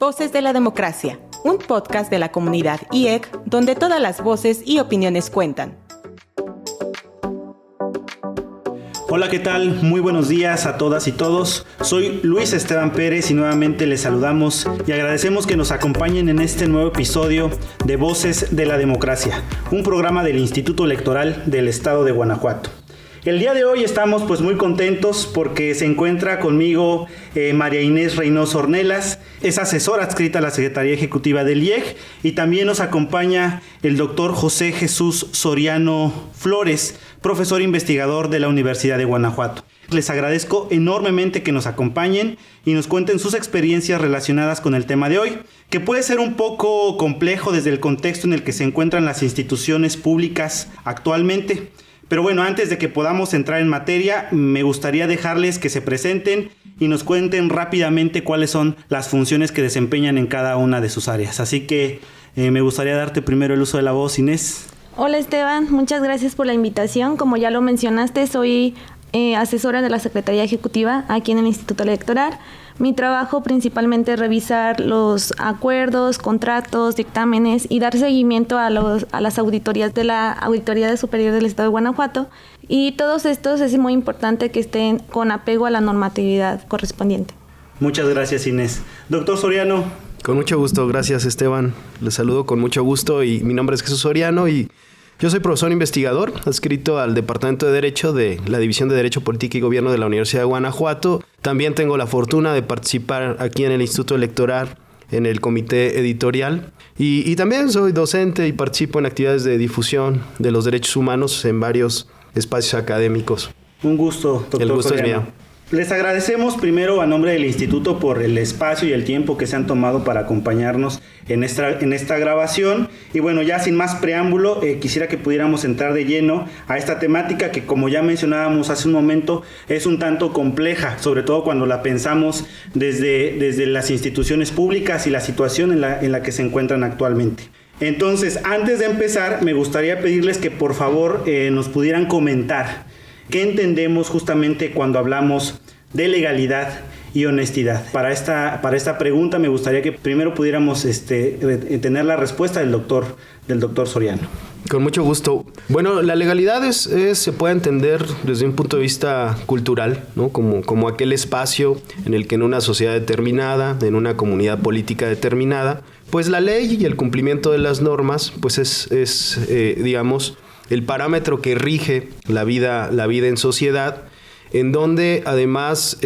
Voces de la Democracia, un podcast de la comunidad IEC donde todas las voces y opiniones cuentan. Hola, ¿qué tal? Muy buenos días a todas y todos. Soy Luis Esteban Pérez y nuevamente les saludamos y agradecemos que nos acompañen en este nuevo episodio de Voces de la Democracia, un programa del Instituto Electoral del Estado de Guanajuato. El día de hoy estamos muy contentos porque se encuentra conmigo María Inés Reynoso Ornelas, es asesora adscrita a la Secretaría Ejecutiva del IEC, y también nos acompaña el doctor José Jesús Soriano Flores, profesor investigador de la Universidad de Guanajuato. Les agradezco enormemente que nos acompañen y nos cuenten sus experiencias relacionadas con el tema de hoy, que puede ser un poco complejo desde el contexto en el que se encuentran las instituciones públicas actualmente. Pero bueno, antes de que podamos entrar en materia, me gustaría dejarles que se presenten y nos cuenten rápidamente cuáles son las funciones que desempeñan en cada una de sus áreas. Así que me gustaría darte primero el uso de la voz, Inés. Hola Esteban, muchas gracias por la invitación. Como ya lo mencionaste, soy asesora de la Secretaría Ejecutiva aquí en el Instituto Electoral. Mi trabajo principalmente es revisar los acuerdos, contratos, dictámenes y dar seguimiento a las auditorías de la Auditoría Superior del Estado de Guanajuato. Y todos estos es muy importante que estén con apego a la normatividad correspondiente. Muchas gracias, Inés. Doctor Soriano. Con mucho gusto, gracias Esteban. Les saludo con mucho gusto y mi nombre es Jesús Soriano y yo soy profesor investigador, adscrito al Departamento de Derecho de la División de Derecho, Política y Gobierno de la Universidad de Guanajuato. También tengo la fortuna de participar aquí en el Instituto Electoral, en el comité editorial. Y también soy docente y participo en actividades de difusión de los derechos humanos en varios espacios académicos. Un gusto, doctor El gusto Soriano. es mío. Les agradecemos primero a nombre del Instituto por el espacio y el tiempo que se han tomado para acompañarnos en esta grabación. Y bueno, ya sin más preámbulo, quisiera que pudiéramos entrar de lleno a esta temática que, como ya mencionábamos hace un momento, es un tanto compleja, sobre todo cuando la pensamos desde las instituciones públicas y la situación en la que se encuentran actualmente. Entonces, antes de empezar, me gustaría pedirles que por favor nos pudieran comentar ¿qué entendemos justamente cuando hablamos de legalidad y honestidad? Para esta pregunta me gustaría que primero pudiéramos tener la respuesta del doctor Soriano. Con mucho gusto. Bueno, la legalidad se puede entender desde un punto de vista cultural, ¿no? Como aquel espacio en el que en una sociedad determinada, en una comunidad política determinada, pues la ley y el cumplimiento de las normas, pues es digamos, el parámetro que rige la vida en sociedad, en donde además,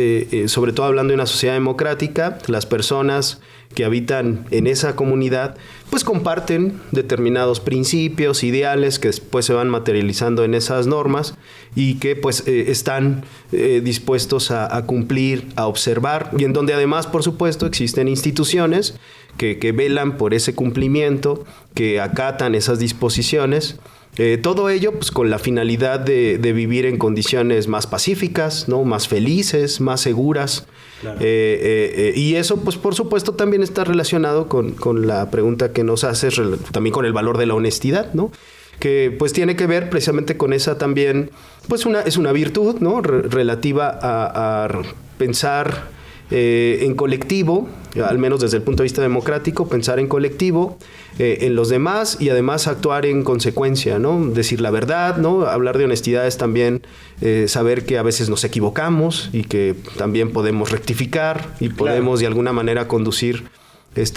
sobre todo hablando de una sociedad democrática, las personas que habitan en esa comunidad, pues comparten determinados principios, ideales que después se van materializando en esas normas y que pues están dispuestos a cumplir, a observar, y en donde además, por supuesto, existen instituciones que velan por ese cumplimiento, que acatan esas disposiciones. Todo ello pues, con la finalidad de vivir en condiciones más pacíficas, ¿no? Más felices, más seguras. Claro. Y eso, pues por supuesto, también está relacionado con la pregunta que nos haces, también con el valor de la honestidad, ¿no? Que pues tiene que ver precisamente con esa también, pues es una virtud, ¿no? Relativa a pensar en colectivo, al menos desde el punto de vista democrático, pensar en colectivo, en los demás y además actuar en consecuencia, ¿no? Decir la verdad, ¿no? Hablar de honestidad es también saber que a veces nos equivocamos y que también podemos rectificar y podemos de alguna manera conducir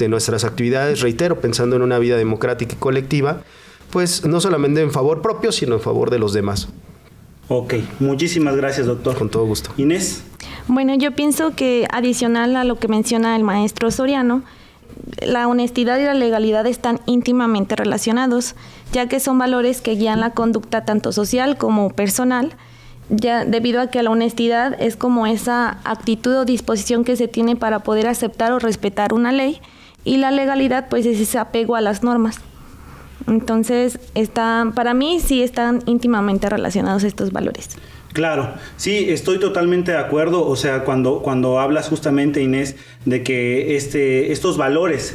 nuestras actividades, reitero, pensando en una vida democrática y colectiva, pues no solamente en favor propio, sino en favor de los demás. Ok, muchísimas gracias, doctor. Con todo gusto. Inés. Bueno, yo pienso que adicional a lo que menciona el maestro Soriano, la honestidad y la legalidad están íntimamente relacionados, ya que son valores que guían la conducta tanto social como personal, ya debido a que la honestidad es como esa actitud o disposición que se tiene para poder aceptar o respetar una ley, y la legalidad pues es ese apego a las normas. Entonces, para mí sí están íntimamente relacionados estos valores. Claro, sí, estoy totalmente de acuerdo. O sea, cuando hablas justamente, Inés, de que estos valores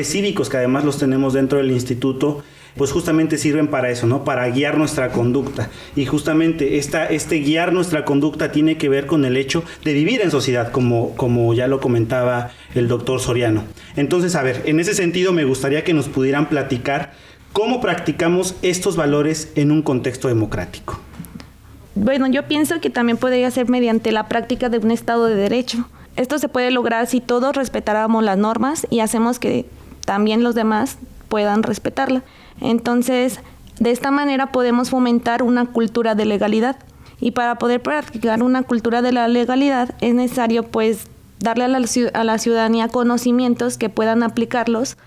cívicos, que además los tenemos dentro del instituto, pues justamente sirven para eso, ¿no? Para guiar nuestra conducta. Y justamente este guiar nuestra conducta tiene que ver con el hecho de vivir en sociedad, como ya lo comentaba el doctor Soriano. Entonces, a ver, en ese sentido me gustaría que nos pudieran platicar cómo practicamos estos valores en un contexto democrático. Bueno, yo pienso que también podría ser mediante la práctica de un Estado de Derecho. Esto se puede lograr si todos respetáramos las normas y hacemos que también los demás puedan respetarla. Entonces, de esta manera podemos fomentar una cultura de legalidad. Y para poder practicar una cultura de la legalidad es necesario, pues, darle a la ciudadanía conocimientos que puedan aplicarlos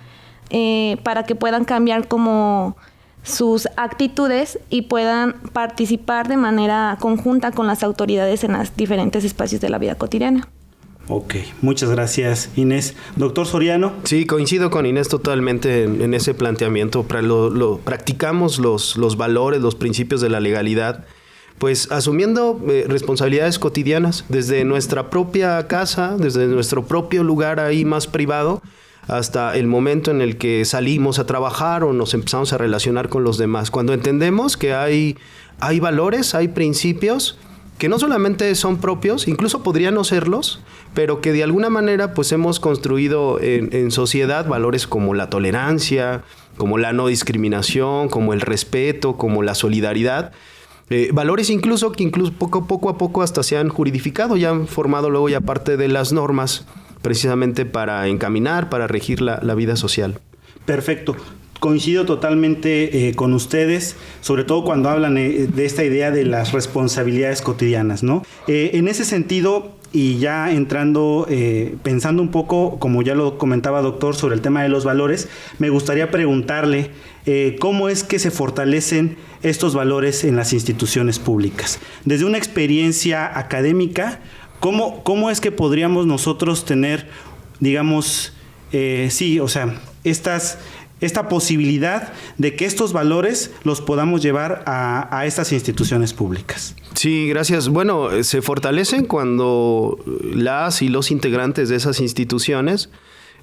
para que puedan cambiar como sus actitudes y puedan participar de manera conjunta con las autoridades en los diferentes espacios de la vida cotidiana. Ok, muchas gracias, Inés. Doctor Soriano. Sí, coincido con Inés totalmente en ese planteamiento. Practicamos los valores, los principios de la legalidad, pues asumiendo responsabilidades cotidianas desde nuestra propia casa, desde nuestro propio lugar ahí más privado, hasta el momento en el que salimos a trabajar o nos empezamos a relacionar con los demás. Cuando entendemos que hay valores, hay principios que no solamente son propios, incluso podrían no serlos, pero que de alguna manera pues hemos construido en sociedad valores como la tolerancia, como la no discriminación, como el respeto, como la solidaridad. Valores incluso que poco a poco hasta se han juridificado, ya han formado luego ya parte de las normas precisamente para encaminar, para regir la vida social. Perfecto. Coincido totalmente con ustedes, sobre todo cuando hablan de esta idea de las responsabilidades cotidianas, ¿no? En ese sentido, y ya entrando, pensando un poco, como ya lo comentaba doctor, sobre el tema de los valores, me gustaría preguntarle cómo es que se fortalecen estos valores en las instituciones públicas. Desde una experiencia académica, ¿cómo es que podríamos nosotros tener, digamos, esta posibilidad de que estos valores los podamos llevar a estas instituciones públicas? Sí, gracias. Bueno, se fortalecen cuando las y los integrantes de esas instituciones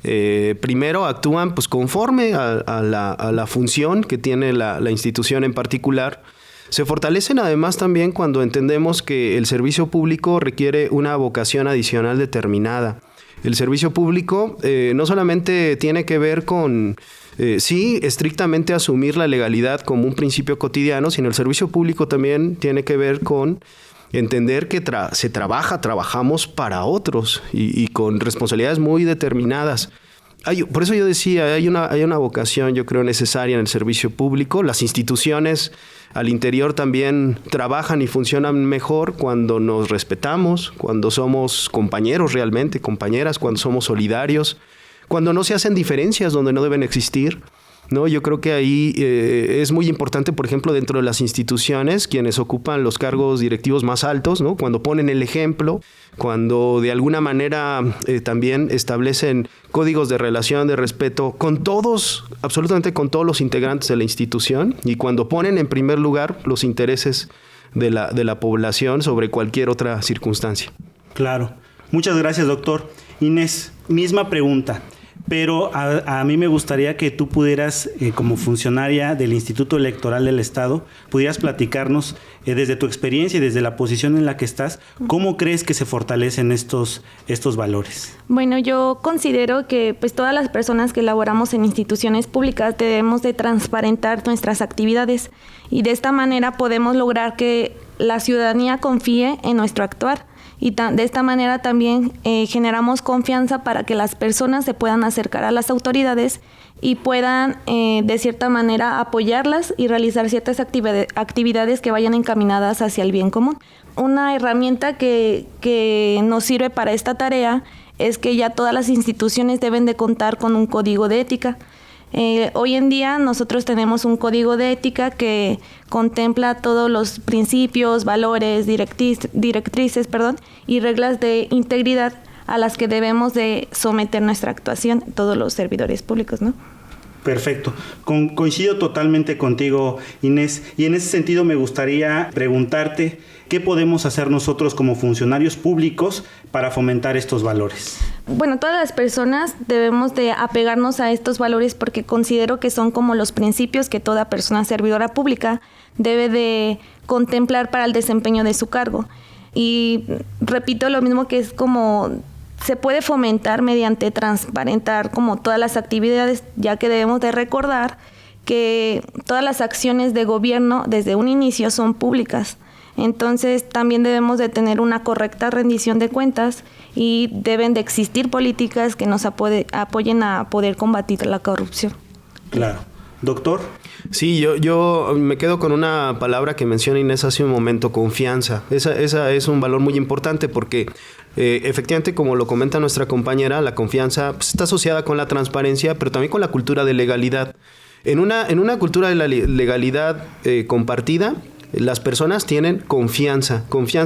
primero actúan pues conforme a la función que tiene la institución en particular. Se fortalecen además también cuando entendemos que el servicio público requiere una vocación adicional determinada. El servicio público no solamente tiene que ver con estrictamente asumir la legalidad como un principio cotidiano, sino el servicio público también tiene que ver con entender que trabajamos para otros y con responsabilidades muy determinadas. Por eso yo decía, hay una vocación, yo creo, necesaria en el servicio público. Las instituciones al interior también trabajan y funcionan mejor cuando nos respetamos, cuando somos compañeros realmente, compañeras, cuando somos solidarios, cuando no se hacen diferencias donde no deben existir, ¿no? Yo creo que ahí es muy importante, por ejemplo, dentro de las instituciones, quienes ocupan los cargos directivos más altos, ¿no? Cuando ponen el ejemplo, cuando de alguna manera también establecen códigos de relación, de respeto con todos, absolutamente con todos los integrantes de la institución, y cuando ponen en primer lugar los intereses de la población sobre cualquier otra circunstancia. Claro. Muchas gracias, doctor. Inés, misma pregunta. Pero a mí me gustaría que tú pudieras, como funcionaria del Instituto Electoral del Estado, pudieras platicarnos desde tu experiencia y desde la posición en la que estás, ¿cómo crees que se fortalecen estos valores? Bueno, yo considero que pues todas las personas que laboramos en instituciones públicas debemos de transparentar nuestras actividades y de esta manera podemos lograr que la ciudadanía confíe en nuestro actuar. Y de esta manera también generamos confianza para que las personas se puedan acercar a las autoridades y puedan de cierta manera apoyarlas y realizar ciertas actividades que vayan encaminadas hacia el bien común. Una herramienta que nos sirve para esta tarea es que ya todas las instituciones deben de contar con un código de ética. Hoy en día nosotros tenemos un código de ética que contempla todos los principios, valores, directrices, y reglas de integridad a las que debemos de someter nuestra actuación todos los servidores públicos, ¿no? Perfecto. Coincido totalmente contigo, Inés, y en ese sentido me gustaría preguntarte ¿qué podemos hacer nosotros como funcionarios públicos para fomentar estos valores? Bueno, todas las personas debemos de apegarnos a estos valores porque considero que son como los principios que toda persona servidora pública debe de contemplar para el desempeño de su cargo. Y repito lo mismo, que es como se puede fomentar mediante transparentar como todas las actividades, ya que debemos de recordar que todas las acciones de gobierno desde un inicio son públicas. Entonces también debemos de tener una correcta rendición de cuentas y deben de existir políticas que nos apoyen a poder combatir la corrupción. Claro. Doctor. Sí, yo me quedo con una palabra que menciona Inés hace un momento, confianza. Esa es un valor muy importante porque efectivamente, como lo comenta nuestra compañera, la confianza pues, está asociada con la transparencia, pero también con la cultura de legalidad. En una cultura de la legalidad compartida, las personas tienen confianza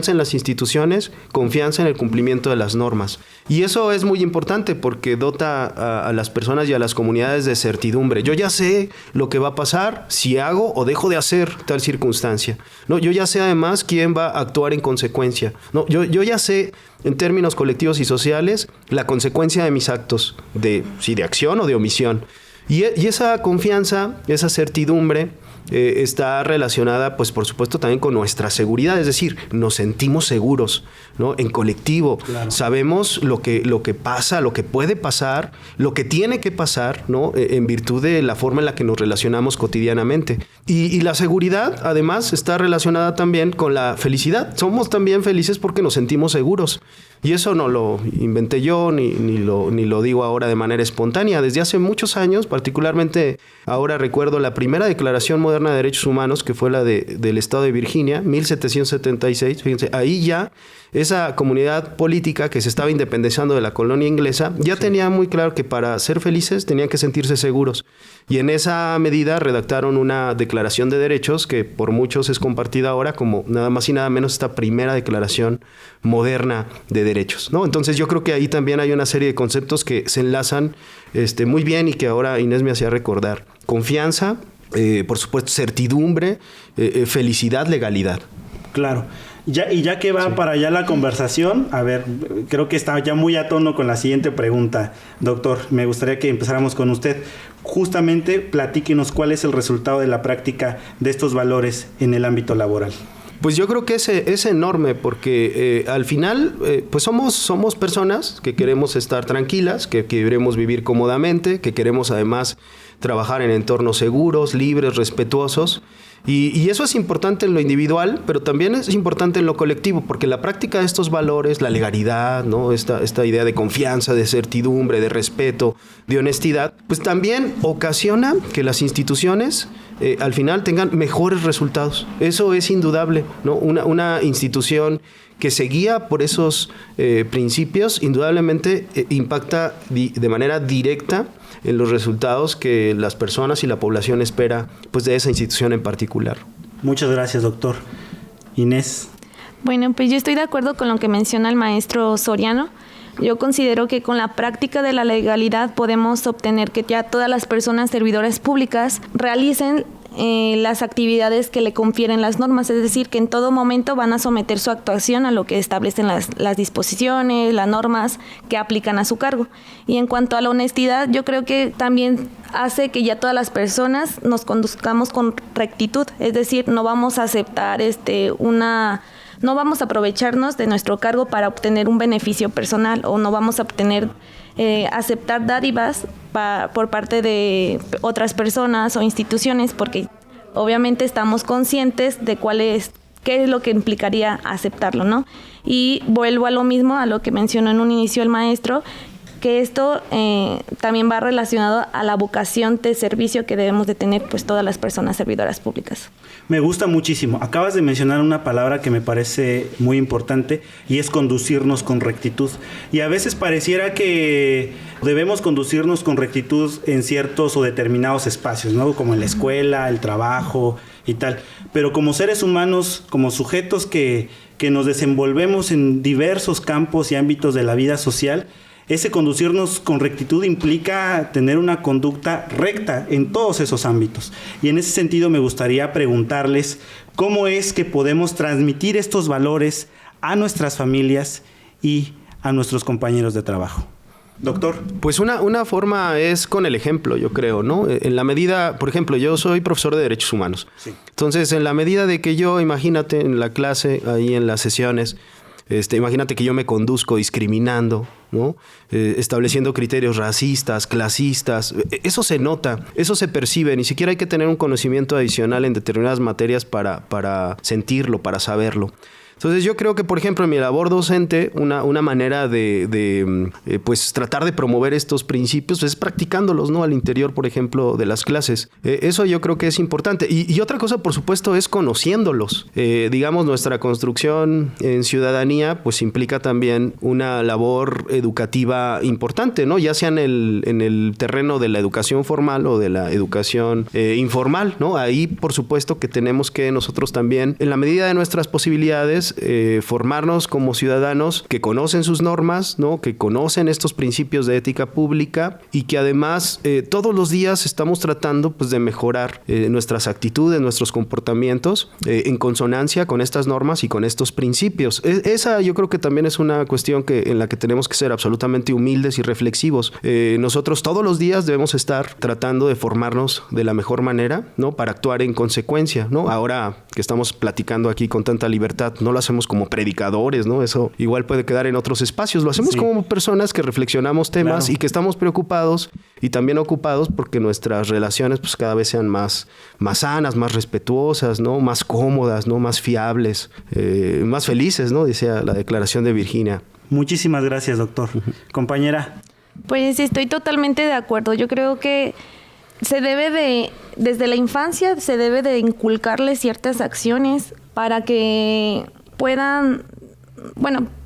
en las instituciones, confianza en el cumplimiento de las normas. Y eso es muy importante porque dota a las personas y a las comunidades de certidumbre. Yo ya sé lo que va a pasar si hago o dejo de hacer tal circunstancia. No, yo ya sé además quién va a actuar en consecuencia. No, yo ya sé en términos colectivos y sociales la consecuencia de mis actos, de acción o de omisión. Y esa confianza, esa certidumbre está relacionada, pues por supuesto, también con nuestra seguridad, es decir, nos sentimos seguros, ¿no? En colectivo, claro. Sabemos lo que pasa, lo que puede pasar, lo que tiene que pasar, ¿no? En virtud de la forma en la que nos relacionamos cotidianamente. Y la seguridad, además, está relacionada también con la felicidad. Somos también felices porque nos sentimos seguros. Y eso no lo inventé yo, ni lo digo ahora de manera espontánea. Desde hace muchos años, particularmente ahora recuerdo la primera Declaración Moderna de Derechos Humanos, que fue la del Estado de Virginia, 1776. Fíjense, ahí ya esa comunidad política que se estaba independizando de la colonia inglesa ya tenía muy claro que para ser felices tenían que sentirse seguros. Y en esa medida redactaron una declaración de derechos que por muchos es compartida ahora como nada más y nada menos esta primera declaración moderna de derechos, ¿no? Entonces yo creo que ahí también hay una serie de conceptos que se enlazan muy bien y que ahora Inés me hacía recordar. Confianza, por supuesto, certidumbre, felicidad, legalidad. Claro. Ya que va para allá la conversación, a ver, creo que está ya muy a tono con la siguiente pregunta. Doctor, me gustaría que empezáramos con usted. Justamente, platíquenos cuál es el resultado de la práctica de estos valores en el ámbito laboral. Pues yo creo que es enorme porque al final pues somos personas que queremos estar tranquilas, que queremos vivir cómodamente, que queremos además trabajar en entornos seguros, libres, respetuosos. Y eso es importante en lo individual, pero también es importante en lo colectivo, porque la práctica de estos valores, la legalidad, ¿no? Esta idea de confianza, de certidumbre, de respeto, de honestidad, pues también ocasiona que las instituciones al final tengan mejores resultados. Eso es indudable, ¿no? Una institución que se guía por esos principios, indudablemente impacta de manera directa en los resultados que las personas y la población espera pues de esa institución en particular. Muchas gracias, doctor. Inés. Bueno, pues yo estoy de acuerdo con lo que menciona el maestro Soriano. Yo considero que con la práctica de la legalidad podemos obtener que ya todas las personas servidoras públicas realicen las actividades que le confieren las normas, es decir, que en todo momento van a someter su actuación a lo que establecen las disposiciones, las normas que aplican a su cargo. Y en cuanto a la honestidad, yo creo que también hace que ya todas las personas nos conduzcamos con rectitud, es decir, no vamos a aceptar no vamos a aprovecharnos de nuestro cargo para obtener un beneficio personal o no vamos a aceptar dádivas por parte de otras personas o instituciones, porque obviamente estamos conscientes de qué es lo que implicaría aceptarlo, ¿no? Y vuelvo a lo mismo, a lo que mencionó en un inicio el maestro, que esto también va relacionado a la vocación de servicio que debemos de tener pues todas las personas servidoras públicas. Me gusta muchísimo. Acabas de mencionar una palabra que me parece muy importante y es conducirnos con rectitud. Y a veces pareciera que debemos conducirnos con rectitud en ciertos o determinados espacios, ¿no? Como en la escuela, el trabajo y tal. Pero como seres humanos, como sujetos que nos desenvolvemos en diversos campos y ámbitos de la vida social, ese conducirnos con rectitud implica tener una conducta recta en todos esos ámbitos. Y en ese sentido me gustaría preguntarles cómo es que podemos transmitir estos valores a nuestras familias y a nuestros compañeros de trabajo. Doctor. Pues una forma es con el ejemplo, yo creo, ¿no? En la medida, por ejemplo, yo soy profesor de Derechos Humanos. Sí. Entonces, en la medida de que yo, imagínate, en la clase, ahí en las sesiones, imagínate que yo me conduzco discriminando, ¿no? Estableciendo criterios racistas, clasistas. Eso se nota, eso se percibe. Ni siquiera hay que tener un conocimiento adicional en determinadas materias para sentirlo, para saberlo. Entonces yo creo que, por ejemplo, en mi labor docente, una manera de pues tratar de promover estos principios es practicándolos, ¿no? Al interior, por ejemplo, de las clases. Eso yo creo que es importante. Y otra cosa, por supuesto, es conociéndolos. Digamos, nuestra construcción en ciudadanía, pues implica también una labor educativa importante, ¿no? Ya sea en el terreno de la educación formal o de la educación informal, ¿no? Ahí, por supuesto, que tenemos que nosotros también, en la medida de nuestras posibilidades, formarnos como ciudadanos que conocen sus normas, ¿no? Que conocen estos principios de ética pública y que además todos los días estamos tratando pues, de mejorar nuestras actitudes, nuestros comportamientos en consonancia con estas normas y con estos principios. Esa yo creo que también es una cuestión en la que tenemos que ser absolutamente humildes y reflexivos. Nosotros todos los días debemos estar tratando de formarnos de la mejor manera, ¿no? Para actuar en consecuencia, ¿no? Ahora que estamos platicando aquí con tanta libertad, no lo hacemos como predicadores, ¿no? Eso igual puede quedar en otros espacios. Lo hacemos como personas que reflexionamos temas y que estamos preocupados y también ocupados porque nuestras relaciones pues cada vez sean más sanas, más respetuosas, ¿no? Más cómodas, ¿no? Más fiables, más felices, ¿no? Decía la declaración de Virginia. Muchísimas gracias, doctor. Compañera. Pues estoy totalmente de acuerdo. Yo creo que desde la infancia se debe de inculcarles ciertas acciones para que puedan,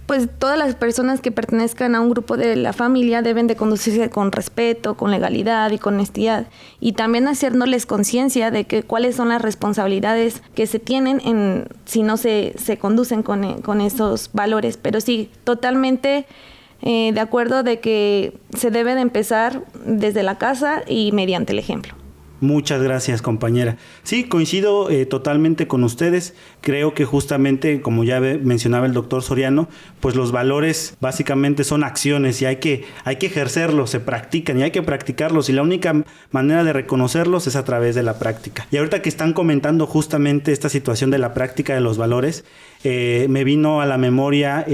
pues todas las personas que pertenezcan a un grupo de la familia deben de conducirse con respeto, con legalidad y con honestidad. Y también haciéndoles conciencia de que cuáles son las responsabilidades que se tienen si no se conducen con esos valores. Pero sí, totalmente de acuerdo de que se debe de empezar desde la casa y mediante el ejemplo. Muchas gracias, compañera. Sí, coincido totalmente con ustedes. Creo que justamente, como ya mencionaba el doctor Soriano, pues los valores básicamente son acciones y hay que ejercerlos, se practican y hay que practicarlos. Y la única manera de reconocerlos es a través de la práctica. Y ahorita que están comentando justamente esta situación de la práctica de los valores, me vino a la memoria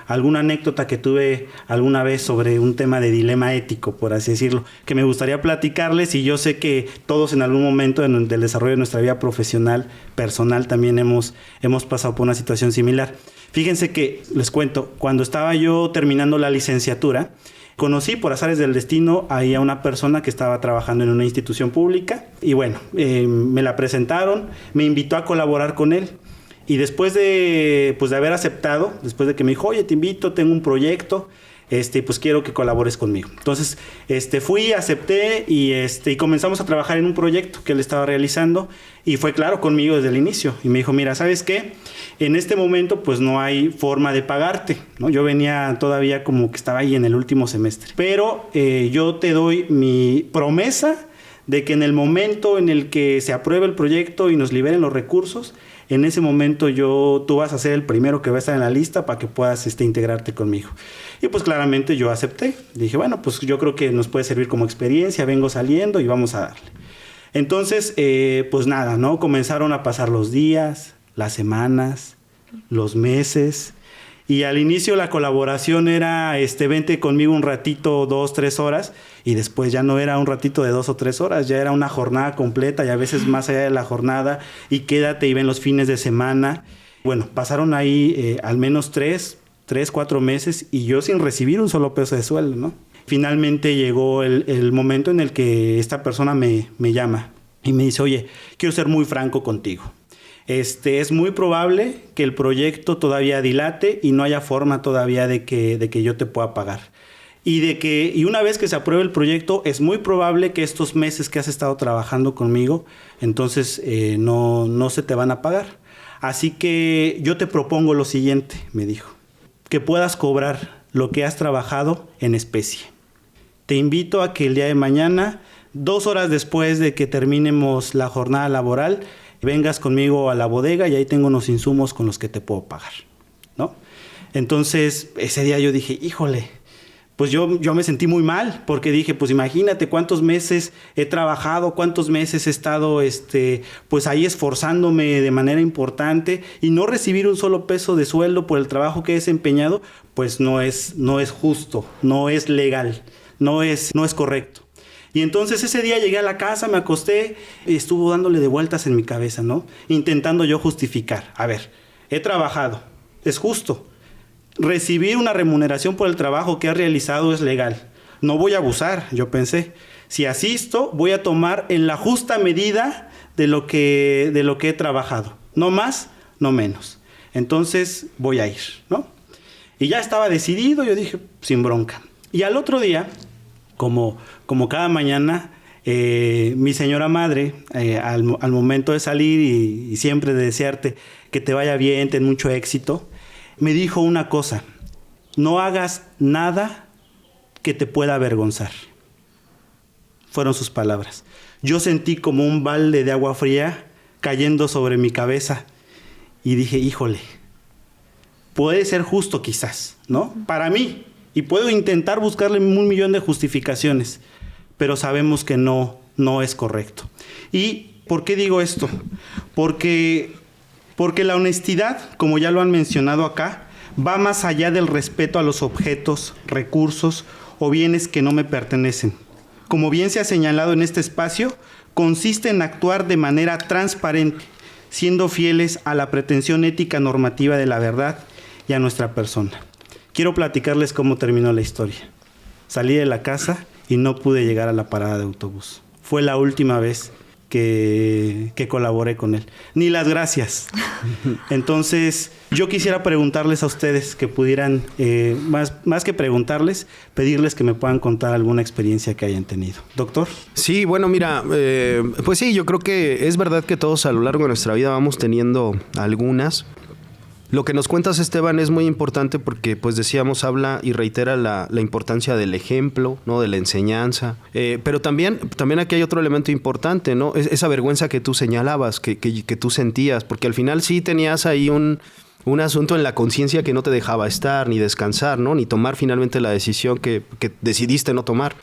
alguna anécdota que tuve alguna vez sobre un tema de dilema ético, por así decirlo, que me gustaría platicarles, y yo sé que todos en algún momento del desarrollo de nuestra vida profesional, personal, también hemos pasado por una situación similar. Fíjense que, les cuento, cuando estaba yo terminando la licenciatura, conocí por azares del destino ahí a una persona que estaba trabajando en una institución pública y bueno, me la presentaron, me invitó a colaborar con él. Y después de haber aceptado, después de que me dijo, oye, te invito, tengo un proyecto, pues quiero que colabores conmigo. Entonces, fui, acepté y comenzamos a trabajar en un proyecto que él estaba realizando y fue claro conmigo desde el inicio. Y me dijo, mira, ¿sabes qué? En este momento, pues no hay forma de pagarte, ¿no? Yo venía todavía como que estaba ahí en el último semestre. Pero yo te doy mi promesa de que en el momento en el que se apruebe el proyecto y nos liberen los recursos, en ese momento tú vas a ser el primero que va a estar en la lista para que puedas integrarte conmigo. Y pues claramente yo acepté. Dije, bueno, pues yo creo que nos puede servir como experiencia, vengo saliendo y vamos a darle. Entonces, pues nada, ¿no? Comenzaron a pasar los días, las semanas, los meses. Y al inicio la colaboración era, vente conmigo un ratito, 2-3 horas, y después ya no era un ratito de 2 o 3 horas, ya era una jornada completa y a veces más allá de la jornada, y quédate y ven los fines de semana. Bueno, pasaron ahí al menos 3-4 meses y yo sin recibir un solo peso de sueldo, ¿no? Finalmente llegó el momento en el que esta persona me llama y me dice, oye, quiero ser muy franco contigo. Es muy probable que el proyecto todavía dilate y no haya forma todavía de que yo te pueda pagar. Y una vez que se apruebe el proyecto, es muy probable que estos meses que has estado trabajando conmigo, entonces no se te van a pagar. Así que yo te propongo lo siguiente, me dijo, que puedas cobrar lo que has trabajado en especie. Te invito a que el día de mañana, 2 horas después de que terminemos la jornada laboral, vengas conmigo a la bodega y ahí tengo unos insumos con los que te puedo pagar, ¿no? Entonces, ese día yo dije, híjole, pues yo me sentí muy mal, porque dije, pues imagínate cuántos meses he trabajado, cuántos meses he estado pues ahí esforzándome de manera importante, y no recibir un solo peso de sueldo por el trabajo que he desempeñado, pues no es justo, no es legal, no es correcto. Y entonces ese día llegué a la casa, me acosté, y estuvo dándole de vueltas en mi cabeza, ¿no? Intentando yo justificar. A ver, he trabajado, es justo. Recibir una remuneración por el trabajo que he realizado es legal. No voy a abusar, yo pensé. Si asisto, voy a tomar en la justa medida de lo que he trabajado. No más, no menos. Entonces voy a ir, ¿no? Y ya estaba decidido, yo dije, sin bronca. Y al otro día, como cada mañana, mi señora madre, al momento de salir y siempre de desearte que te vaya bien, ten mucho éxito, me dijo una cosa: no hagas nada que te pueda avergonzar. Fueron sus palabras. Yo sentí como un balde de agua fría cayendo sobre mi cabeza y dije, híjole, puede ser justo quizás, ¿no? Para mí, y puedo intentar buscarle 1,000,000 de justificaciones, pero sabemos que no es correcto. ¿Y por qué digo esto? Porque la honestidad, como ya lo han mencionado acá, va más allá del respeto a los objetos, recursos o bienes que no me pertenecen. Como bien se ha señalado en este espacio, consiste en actuar de manera transparente, siendo fieles a la pretensión ética normativa de la verdad y a nuestra persona. Quiero platicarles cómo terminó la historia. Salí de la casa y no pude llegar a la parada de autobús. Fue la última vez que colaboré con él. Ni las gracias. Entonces, yo quisiera preguntarles a ustedes que pudieran, más que preguntarles, pedirles que me puedan contar alguna experiencia que hayan tenido. Doctor. Sí, bueno, mira, pues sí, yo creo que es verdad que todos a lo largo de nuestra vida vamos teniendo algunas. Lo que nos cuentas, Esteban, es muy importante porque, pues decíamos, habla y reitera la importancia del ejemplo, ¿no? De la enseñanza. Pero también aquí hay otro elemento importante, ¿no? Esa vergüenza que tú señalabas, que tú sentías, porque al final sí tenías ahí un asunto en la conciencia que no te dejaba estar, ni descansar, ¿no? Ni tomar finalmente la decisión que decidiste no tomar.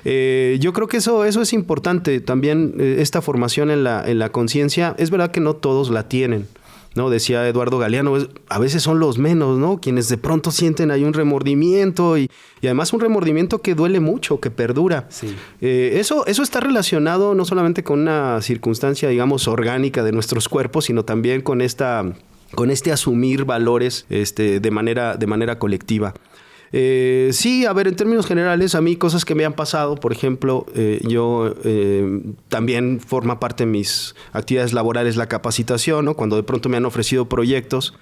Yo creo que eso es importante. También esta formación en la conciencia, es verdad que no todos la tienen, ¿no? Decía Eduardo Galeano, a veces son los menos, ¿no? Quienes de pronto sienten ahí un remordimiento y además un remordimiento que duele mucho, que perdura. Sí. Eso está relacionado no solamente con una circunstancia, digamos, orgánica de nuestros cuerpos, sino también con este asumir valores de manera colectiva. Sí, a ver, en términos generales, a mí cosas que me han pasado, por ejemplo, yo también forma parte de mis actividades laborales la capacitación, ¿no? Cuando de pronto me han ofrecido proyectos,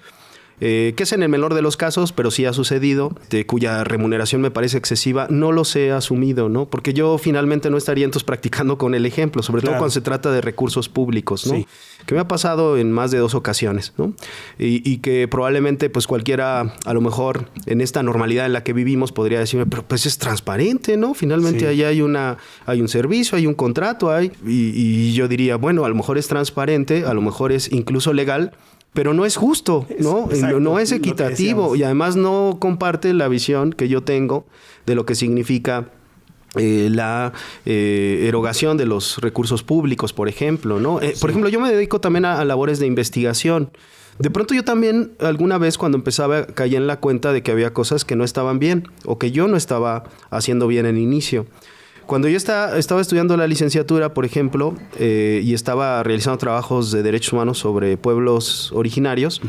que es en el menor de los casos, pero sí ha sucedido, cuya remuneración me parece excesiva, no los he asumido, ¿no? Porque yo finalmente no estaría entonces practicando con el ejemplo, sobre todo cuando se trata de recursos públicos, ¿no? Sí. Que me ha pasado en más de 2 ocasiones, ¿no? Y que probablemente pues cualquiera, a lo mejor en esta normalidad en la que vivimos, podría decirme, pero pues es transparente, ¿no? Finalmente ahí hay un servicio, hay un contrato, y yo diría, bueno, a lo mejor es transparente, a lo mejor es incluso legal, pero no es justo, ¿no? Exacto, no es equitativo y además no comparte la visión que yo tengo de lo que significa la erogación de los recursos públicos, por ejemplo, ¿no? Por ejemplo, yo me dedico también a labores de investigación. De pronto yo también alguna vez cuando empezaba caí en la cuenta de que había cosas que no estaban bien o que yo no estaba haciendo bien en inicio. Cuando yo estaba estudiando la licenciatura, por ejemplo, y estaba realizando trabajos de derechos humanos sobre pueblos originarios,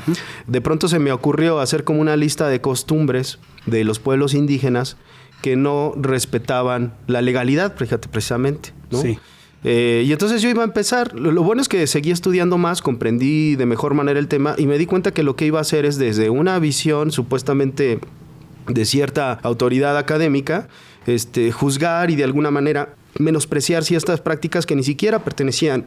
de pronto se me ocurrió hacer como una lista de costumbres de los pueblos indígenas que no respetaban la legalidad, fíjate, precisamente, ¿no? Sí. Y entonces yo iba a empezar. Lo bueno es que seguí estudiando más, comprendí de mejor manera el tema y me di cuenta que lo que iba a hacer es desde una visión supuestamente de cierta autoridad académica, juzgar y de alguna manera menospreciar ciertas prácticas que ni siquiera pertenecían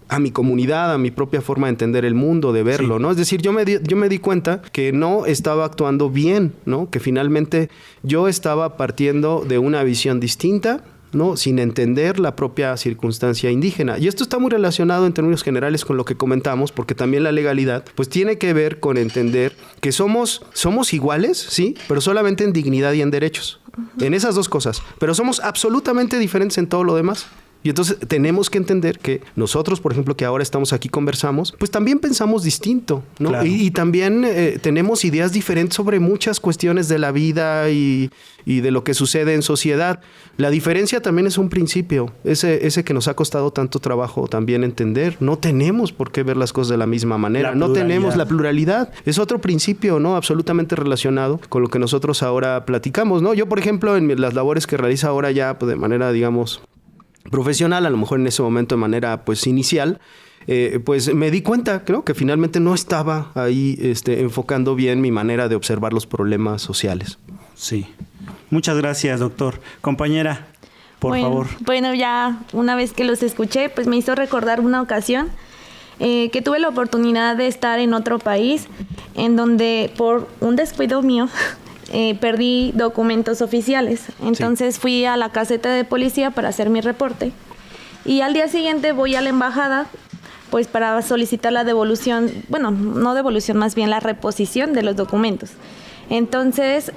a mi comunidad, a mi propia forma de entender el mundo, de verlo, ¿no? Es decir, yo me di cuenta que no estaba actuando bien, ¿no? Que finalmente yo estaba partiendo de una visión distinta, ¿no? Sin entender la propia circunstancia indígena. Y esto está muy relacionado en términos generales con lo que comentamos, porque también la legalidad pues tiene que ver con entender que somos iguales, sí, pero solamente en dignidad y en derechos, en esas dos cosas, pero somos absolutamente diferentes en todo lo demás. Y entonces tenemos que entender que nosotros, por ejemplo, que ahora estamos aquí conversamos, pues también pensamos distinto, ¿no? Claro. Y también tenemos ideas diferentes sobre muchas cuestiones de la vida y de lo que sucede en sociedad. La diferencia también es un principio, ese que nos ha costado tanto trabajo también entender. No tenemos por qué ver las cosas de la misma manera, no tenemos la pluralidad. Es otro principio, ¿no? Absolutamente relacionado con lo que nosotros ahora platicamos, ¿no? Yo, por ejemplo, en las labores que realizo ahora ya pues, de manera, digamos, profesional, a lo mejor en ese momento de manera pues inicial, pues me di cuenta, creo que finalmente no estaba ahí enfocando bien mi manera de observar los problemas sociales. Sí. Muchas gracias, doctor. Compañera, por favor. Bueno, ya una vez que los escuché, pues me hizo recordar una ocasión que tuve la oportunidad de estar en otro país, en donde por un descuido mío perdí documentos oficiales. Entonces fui a la caseta de policía para hacer mi reporte y al día siguiente voy a la embajada pues para solicitar la devolución, bueno, no devolución, más bien la reposición de los documentos. Entonces,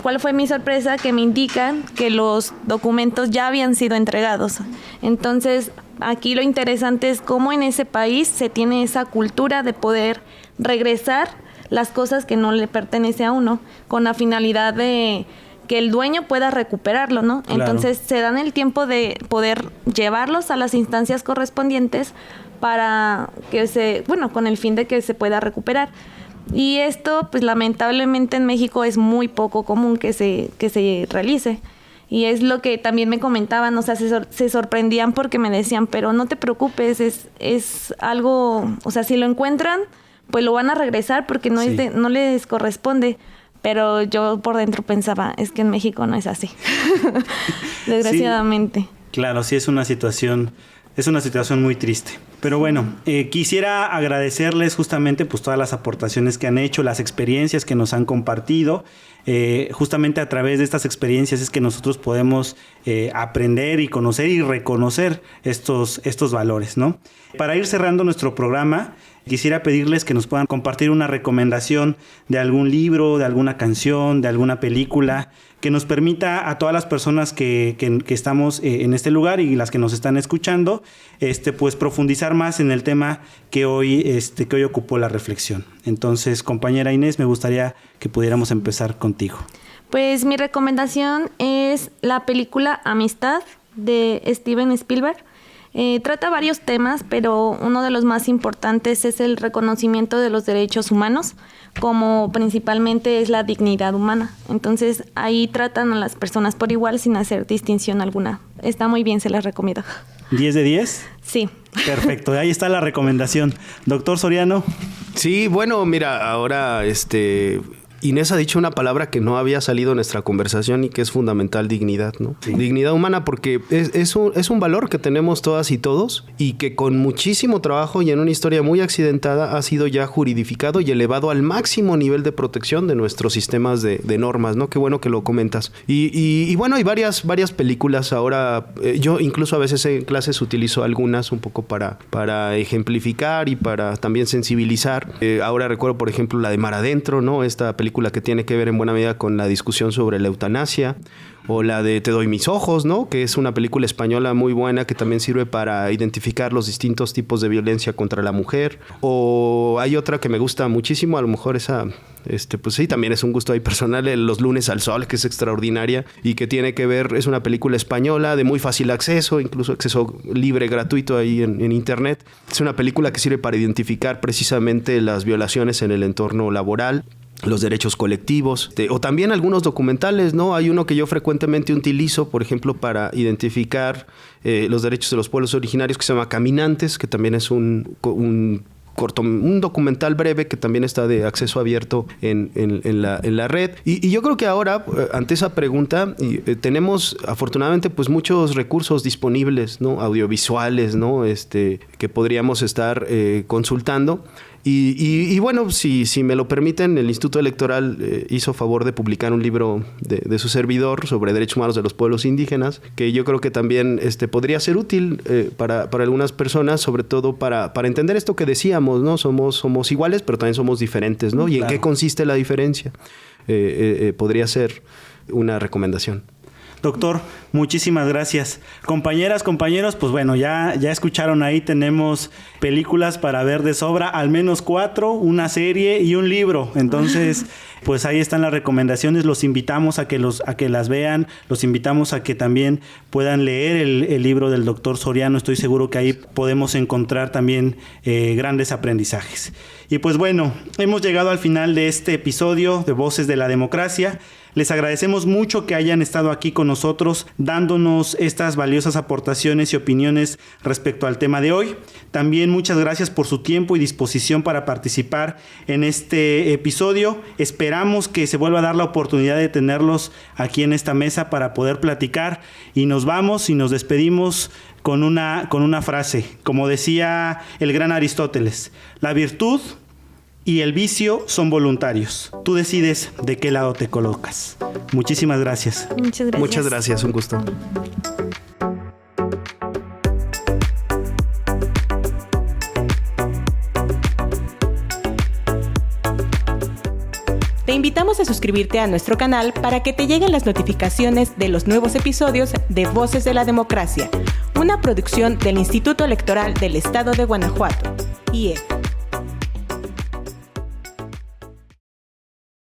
¿cuál fue mi sorpresa? Que me indican que los documentos ya habían sido entregados. Entonces, aquí lo interesante es cómo en ese país se tiene esa cultura de poder regresar las cosas que no le pertenece a uno, con la finalidad de que el dueño pueda recuperarlo, ¿no? Claro. Entonces se dan el tiempo de poder llevarlos a las instancias correspondientes para que con el fin de que se pueda recuperar. Y esto, pues lamentablemente en México es muy poco común que se realice. Y es lo que también me comentaban, o sea, se sorprendían porque me decían, pero no te preocupes, es algo, o sea, si lo encuentran, pues lo van a regresar porque no les corresponde. Pero yo por dentro pensaba, es que en México no es así. Desgraciadamente. Sí, claro, sí es una situación muy triste. Pero bueno, quisiera agradecerles justamente pues todas las aportaciones que han hecho, las experiencias que nos han compartido. Justamente a través de estas experiencias es que nosotros podemos aprender y conocer y reconocer estos valores, ¿no? Para ir cerrando nuestro programa, quisiera pedirles que nos puedan compartir una recomendación de algún libro, de alguna canción, de alguna película que nos permita a todas las personas que estamos en este lugar y las que nos están escuchando, pues profundizar más en el tema que hoy ocupó la reflexión. Entonces, compañera Inés, me gustaría que pudiéramos empezar contigo. Pues mi recomendación es la película Amistad de Steven Spielberg. Trata varios temas, pero uno de los más importantes es el reconocimiento de los derechos humanos, como principalmente es la dignidad humana. Entonces ahí tratan a las personas por igual sin hacer distinción alguna. Está muy bien, se las recomiendo. ¿10 de 10? Sí. Perfecto, ahí está la recomendación. Doctor Soriano. Sí, bueno, mira, ahora Inés ha dicho una palabra que no había salido en nuestra conversación y que es fundamental: dignidad, ¿no? Sí. Dignidad humana, porque es un valor que tenemos todas y todos y que con muchísimo trabajo y en una historia muy accidentada ha sido ya juridificado y elevado al máximo nivel de protección de nuestros sistemas de normas, ¿no? Qué bueno que lo comentas. Y bueno, hay varias películas ahora. Yo incluso a veces en clases utilizo algunas un poco para ejemplificar y para también sensibilizar. Ahora recuerdo, por ejemplo, la de Mar Adentro, ¿no? Esta película que tiene que ver en buena medida con la discusión sobre la eutanasia, o la de Te doy mis ojos, ¿no? Que es una película española muy buena que también sirve para identificar los distintos tipos de violencia contra la mujer. O hay otra que me gusta muchísimo, a lo mejor esa, pues sí, también es un gusto ahí personal, Los lunes al sol, que es extraordinaria y que tiene que ver, es una película española de muy fácil acceso, incluso acceso libre, gratuito ahí en internet. Es una película que sirve para identificar precisamente las violaciones en el entorno laboral, los derechos colectivos, o también algunos documentales, ¿no? Hay uno que yo frecuentemente utilizo, por ejemplo, para identificar los derechos de los pueblos originarios, que se llama Caminantes, que también es un documental breve que también está de acceso abierto en la red. Y yo creo que ahora, ante esa pregunta, tenemos afortunadamente pues muchos recursos disponibles, ¿no? Audiovisuales, ¿no? Que podríamos estar consultando. Y bueno, si me lo permiten, el Instituto Electoral hizo favor de publicar un libro de su servidor sobre derechos humanos de los pueblos indígenas, que yo creo que también podría ser útil para algunas personas, sobre todo para entender esto que decíamos, ¿no? Somos iguales, pero también somos diferentes, ¿no? ¿Y en qué consiste la diferencia? Podría ser una recomendación. Doctor, muchísimas gracias. Compañeras, compañeros, pues bueno, ya escucharon ahí, tenemos películas para ver de sobra, al menos 4, una serie y un libro. Entonces, pues ahí están las recomendaciones. Los invitamos a que las vean, los invitamos a que también puedan leer el libro del doctor Soriano. Estoy seguro que ahí podemos encontrar también grandes aprendizajes. Y pues bueno, hemos llegado al final de este episodio de Voces de la Democracia. Les agradecemos mucho que hayan estado aquí con nosotros dándonos estas valiosas aportaciones y opiniones respecto al tema de hoy. También muchas gracias por su tiempo y disposición para participar en este episodio. Esperamos que se vuelva a dar la oportunidad de tenerlos aquí en esta mesa para poder platicar, y nos vamos y nos despedimos con una frase. Como decía el gran Aristóteles, la virtud y el vicio son voluntarios. Tú decides de qué lado te colocas. Muchísimas gracias. Muchas gracias. Muchas gracias, un gusto. Te invitamos a suscribirte a nuestro canal para que te lleguen las notificaciones de los nuevos episodios de Voces de la Democracia, una producción del Instituto Electoral del Estado de Guanajuato, IEG.